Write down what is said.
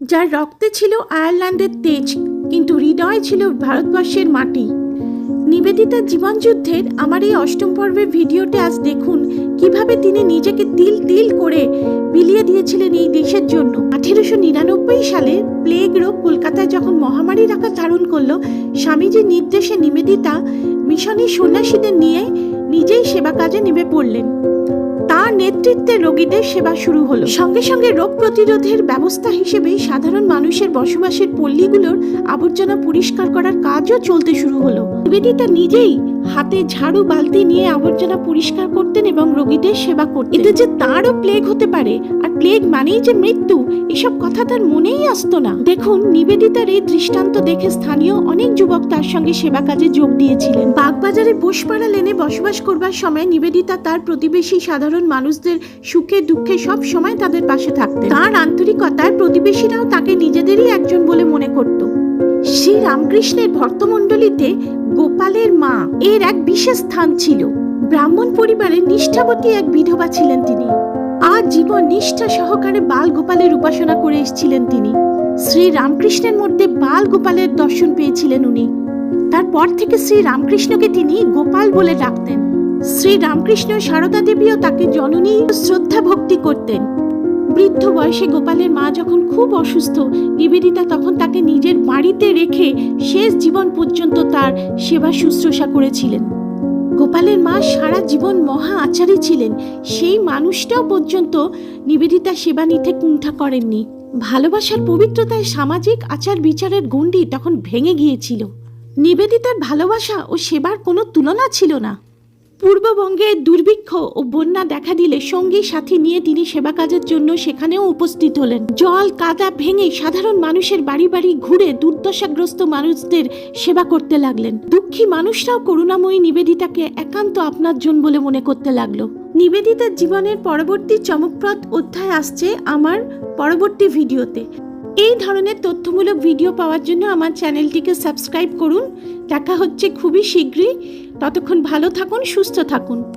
যার রক্তে ছিল আয়ারল্যান্ডের তেজ, কিন্তু হৃদয় ছিল ভারতবর্ষের মাটি। নিবেদিতার জীবনযুদ্ধের আমার এই অষ্টম পর্বের ভিডিওতে আজ দেখুন কিভাবে তিনি নিজেকে তিল তিল করে বিলিয়ে দিয়েছিলেন এই দেশের জন্য। 1899 সালে প্লেগ রোগ কলকাতায় যখন মহামারীর আকার ধারণ করলো, স্বামীজির নির্দেশে নিবেদিতা মিশনী সন্ন্যাসীদের নিয়ে নিজেই সেবা কাজে নেমে পড়লেন। তার নেতৃত্বে রোগীদের সেবা শুরু হলো। সঙ্গে সঙ্গে রোগ প্রতিরোধের ব্যবস্থা হিসেবে সাধারণ মানুষের বসবাসের পল্লীগুলোর আবর্জনা পরিষ্কার করার কাজও চলতে শুরু হলো। নিবেদিতা নিজেই হাতে ঝাড়ু বালতি নিয়ে আবর্জনা পরিষ্কার করতেন এবং রোগীদের সেবা করতেন। এতে যে তারও প্লেগ হতে পারে আর প্লেগ মানেই যে মৃত্যু, এসব কথা তার মনেই আসতো না। দেখুন, নিবেদিতার এই দৃষ্টান্ত দেখে স্থানীয় অনেক যুবক তার সঙ্গে সেবা কাজে যোগ দিয়েছিলেন। বাগবাজারে বোসপাড়া লেনে বসবাস করবার সময় নিবেদিতা তার প্রতিবেশী সাধারণ মানুষদের সুখে দুঃখে সব সময় তাদের পাশে থাকতেন। তার আন্তরিকতায় প্রতিবেশীরাও তাকে নিজেদেরই একজন বলে মনে করত। শ্রী রামকৃষ্ণের ভক্তমণ্ডলীতে গোপালের মা এর এক বিশেষ স্থান ছিল। ব্রাহ্মণ পরিবারের নিষ্ঠাবতী এক বিধবা ছিলেন তিনি। আর জীবন নিষ্ঠা সহকারে বাল গোপালের উপাসনা করে এসেছিলেন তিনি। শ্রী রামকৃষ্ণের মধ্যে বাল গোপালের দর্শন পেয়েছিলেন উনি। তারপর থেকে শ্রী রামকৃষ্ণকে তিনি গোপাল বলে ডাকতেন। শ্রী রামকৃষ্ণ সারদা দেবীও তাকে জননী শ্রদ্ধা ভক্তি করতেন। বৃদ্ধ বয়সে গোপালের মা যখন খুব অসুস্থ, নিবেদিতা তখন তাকে নিজের বাড়িতে রেখে শেষ জীবন পর্যন্ত তার সেবা শুশ্রূষা করেছিলেন। গোপালের মা সারা জীবন মহা আচারী ছিলেন। সেই মানুষটাও পর্যন্ত নিবেদিতা সেবা নিতে কুণ্ঠা করেননি। ভালোবাসার পবিত্রতায় সামাজিক আচার বিচারের গণ্ডি তখন ভেঙে গিয়েছিল। নিবেদিতার ভালোবাসা ও সেবার কোনো তুলনা ছিল না। পূর্ববঙ্গে দুর্ভিক্ষ ও বন্যা দেখা দিলে সঙ্গী সাথী নিয়ে তিনি সেবা কাজের জন্য সেখানেও উপস্থিত হলেন। জল কাদা ভেঙে সাধারণ মানুষের বাড়ি বাড়ি ঘুরে দুর্দশাগ্রস্ত মানুষদের সেবা করতে লাগলেন। দুঃখী মানুষরাও করুণাময়ী নিবেদিতাকে একান্ত আপনার জন বলে মনে করতে লাগলো। নিবেদিতার জীবনের পরবর্তী চমকপ্রদ অধ্যায় আসছে আমার পরবর্তী ভিডিওতে। এই ধরনের তথ্যমূলক ভিডিও পাওয়ার জন্য আমার চ্যানেলটিকে সাবস্ক্রাইব করুন। দেখা হচ্ছে খুবই শীঘ্রই। ততক্ষণ ভালো থাকুন, সুস্থ থাকুন।